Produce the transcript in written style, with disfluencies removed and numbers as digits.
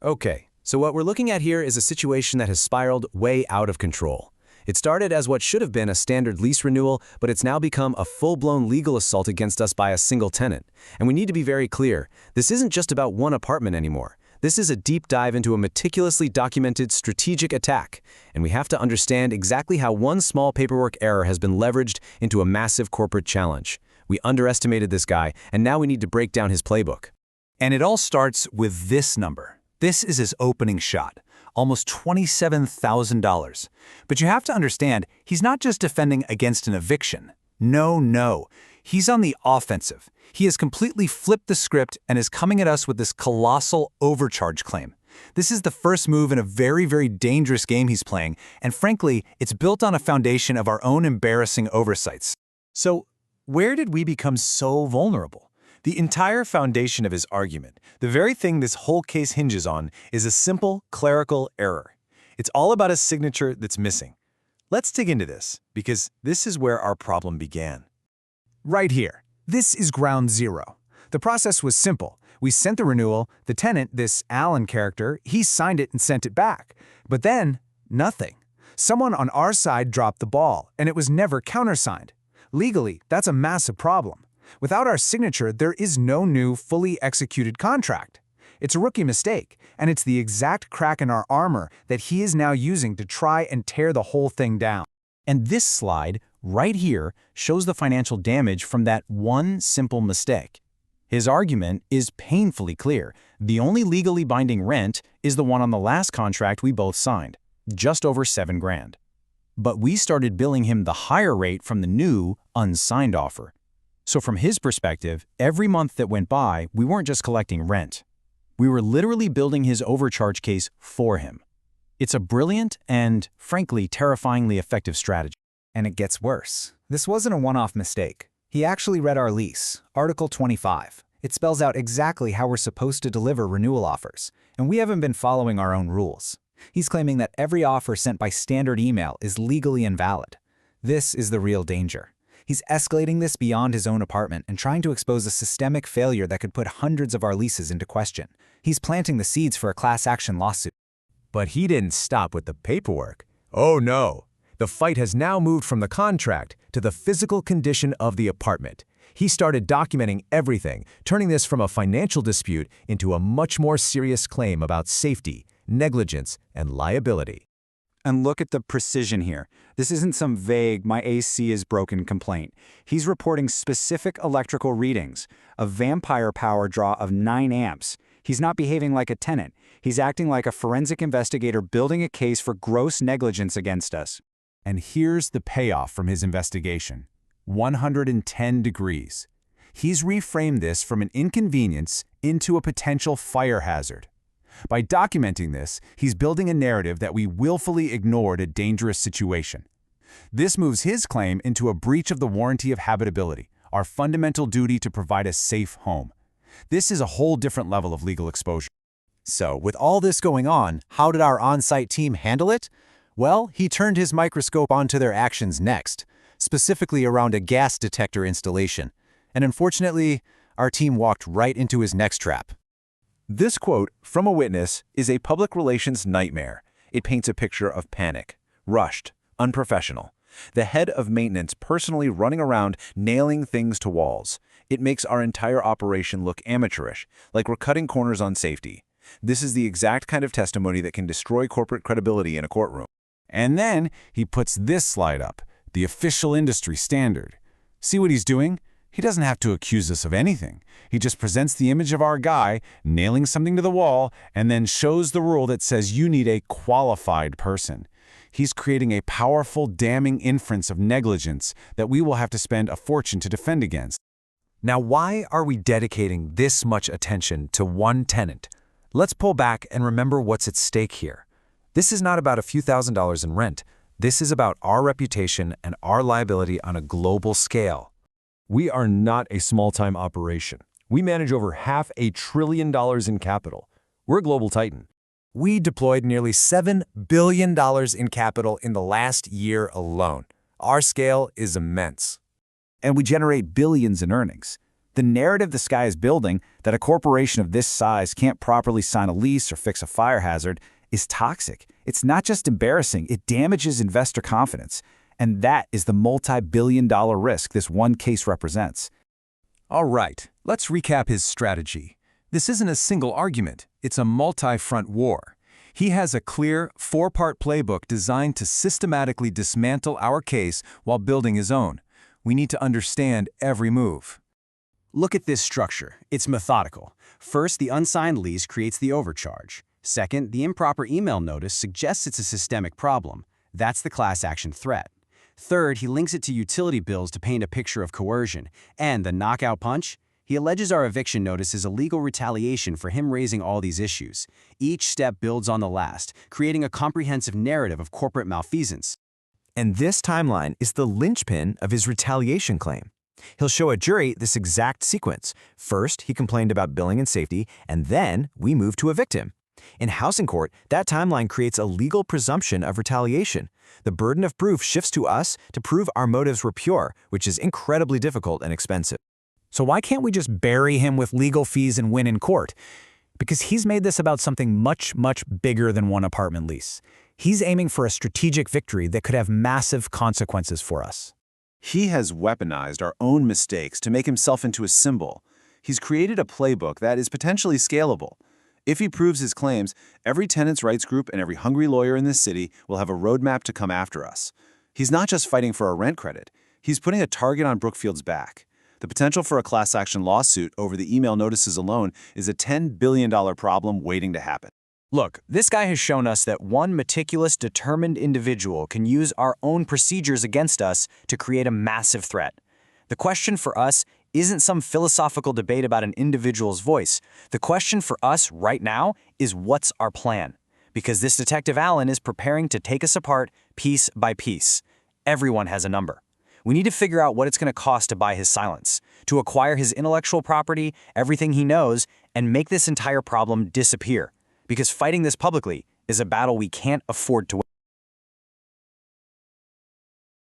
Okay, so what we're looking at here is a situation that has spiraled way out of control. It started as what should have been a standard lease renewal, but it's now become a full-blown legal assault against us by a single tenant. And we need to be very clear, this isn't just about one apartment anymore. This is a deep dive into a meticulously documented strategic attack, and we have to understand exactly how one small paperwork error has been leveraged into a massive corporate challenge. We underestimated this guy, and now we need to break down his playbook. And it all starts with this number. This is his opening shot, almost $27,000. But you have to understand, he's not just defending against an eviction. No. He's on the offensive. He has completely flipped the script and is coming at us with this colossal overcharge claim. This is the first move in a very, very dangerous game he's playing, and frankly, it's built on a foundation of our own embarrassing oversights. So, where did we become so vulnerable? The entire foundation of his argument, the very thing this whole case hinges on, is a simple clerical error. It's all about a signature that's missing. Let's dig into this, because this is where our problem began. Right here. This is ground zero. The process was simple. We sent the renewal, the tenant, this Alan character, he signed it and sent it back. But then, nothing. Someone on our side dropped the ball, and it was never countersigned. Legally, that's a massive problem. Without our signature, there is no new, fully executed contract. It's a rookie mistake, and it's the exact crack in our armor that he is now using to try and tear the whole thing down. And this slide, right here, shows the financial damage from that one simple mistake. His argument is painfully clear. The only legally binding rent is the one on the last contract we both signed, just over $7,000. But we started billing him the higher rate from the new, unsigned offer. So from his perspective, every month that went by, we weren't just collecting rent. We were literally building his overcharge case for him. It's a brilliant and, frankly, terrifyingly effective strategy. And it gets worse. This wasn't a one-off mistake. He actually read our lease, Article 25. It spells out exactly how we're supposed to deliver renewal offers, and we haven't been following our own rules. He's claiming that every offer sent by standard email is legally invalid. This is the real danger. He's escalating this beyond his own apartment and trying to expose a systemic failure that could put hundreds of our leases into question. He's planting the seeds for a class action lawsuit. But he didn't stop with the paperwork. Oh no! The fight has now moved from the contract to the physical condition of the apartment. He started documenting everything, turning this from a financial dispute into a much more serious claim about safety, negligence, and liability. And look at the precision here. This isn't some vague, my AC is broken complaint. He's reporting specific electrical readings, a vampire power draw of 9 amps. He's not behaving like a tenant. He's acting like a forensic investigator building a case for gross negligence against us. And here's the payoff from his investigation. 110 degrees. He's reframed this from an inconvenience into a potential fire hazard. By documenting this, he's building a narrative that we willfully ignored a dangerous situation. This moves his claim into a breach of the warranty of habitability, our fundamental duty to provide a safe home. This is a whole different level of legal exposure. So, with all this going on, how did our on-site team handle it? Well, he turned his microscope onto their actions next, specifically around a gas detector installation. And unfortunately, our team walked right into his next trap. This quote from a witness is a public relations nightmare. It paints a picture of panic, rushed, unprofessional. The head of maintenance personally running around nailing things to walls. It makes our entire operation look amateurish, like we're cutting corners on safety. This is the exact kind of testimony that can destroy corporate credibility in a courtroom. And then he puts this slide up, the official industry standard. See what he's doing? He doesn't have to accuse us of anything. He just presents the image of our guy nailing something to the wall and then shows the rule that says you need a qualified person. He's creating a powerful, damning inference of negligence that we will have to spend a fortune to defend against. Now, why are we dedicating this much attention to one tenant? Let's pull back and remember what's at stake here. This is not about a few $1,000s in rent. This is about our reputation and our liability on a global scale. We are not a small-time operation. We manage over $500 billion in capital. We're a global titan. We deployed nearly $7 billion in capital in the last year alone. Our scale is immense. And we generate billions in earnings. The narrative this guy is building, that a corporation of this size can't properly sign a lease or fix a fire hazard, is toxic. It's not just embarrassing, it damages investor confidence. And that is the multi-billion-dollar risk this one case represents. All right, let's recap his strategy. This isn't a single argument, it's a multi-front war. He has a clear, four-part playbook designed to systematically dismantle our case while building his own. We need to understand every move. Look at this structure. It's methodical. First, the unsigned lease creates the overcharge. Second, the improper email notice suggests it's a systemic problem. That's the class action threat. Third, he links it to utility bills to paint a picture of coercion. And the knockout punch? He alleges our eviction notice is a legal retaliation for him raising all these issues. Each step builds on the last, creating a comprehensive narrative of corporate malfeasance. And this timeline is the linchpin of his retaliation claim. He'll show a jury this exact sequence. First, he complained about billing and safety, and then we moved to evict him. In housing court, that timeline creates a legal presumption of retaliation. The burden of proof shifts to us to prove our motives were pure, which is incredibly difficult and expensive. So why can't we just bury him with legal fees and win in court? Because he's made this about something much, much bigger than one apartment lease. He's aiming for a strategic victory that could have massive consequences for us. He has weaponized our own mistakes to make himself into a symbol. He's created a playbook that is potentially scalable. If he proves his claims, every tenants' rights group and every hungry lawyer in this city will have a roadmap to come after us. He's not just fighting for a rent credit. He's putting a target on Brookfield's back. The potential for a class action lawsuit over the email notices alone is a $10 billion problem waiting to happen. Look, this guy has shown us that one meticulous, determined individual can use our own procedures against us to create a massive threat. The question for us isn't some philosophical debate about an individual's voice. The question for us right now is what's our plan? Because this Detective Allen is preparing to take us apart piece by piece. Everyone has a number. We need to figure out what it's going to cost to buy his silence, to acquire his intellectual property, everything he knows, and make this entire problem disappear. Because fighting this publicly is a battle we can't afford to win.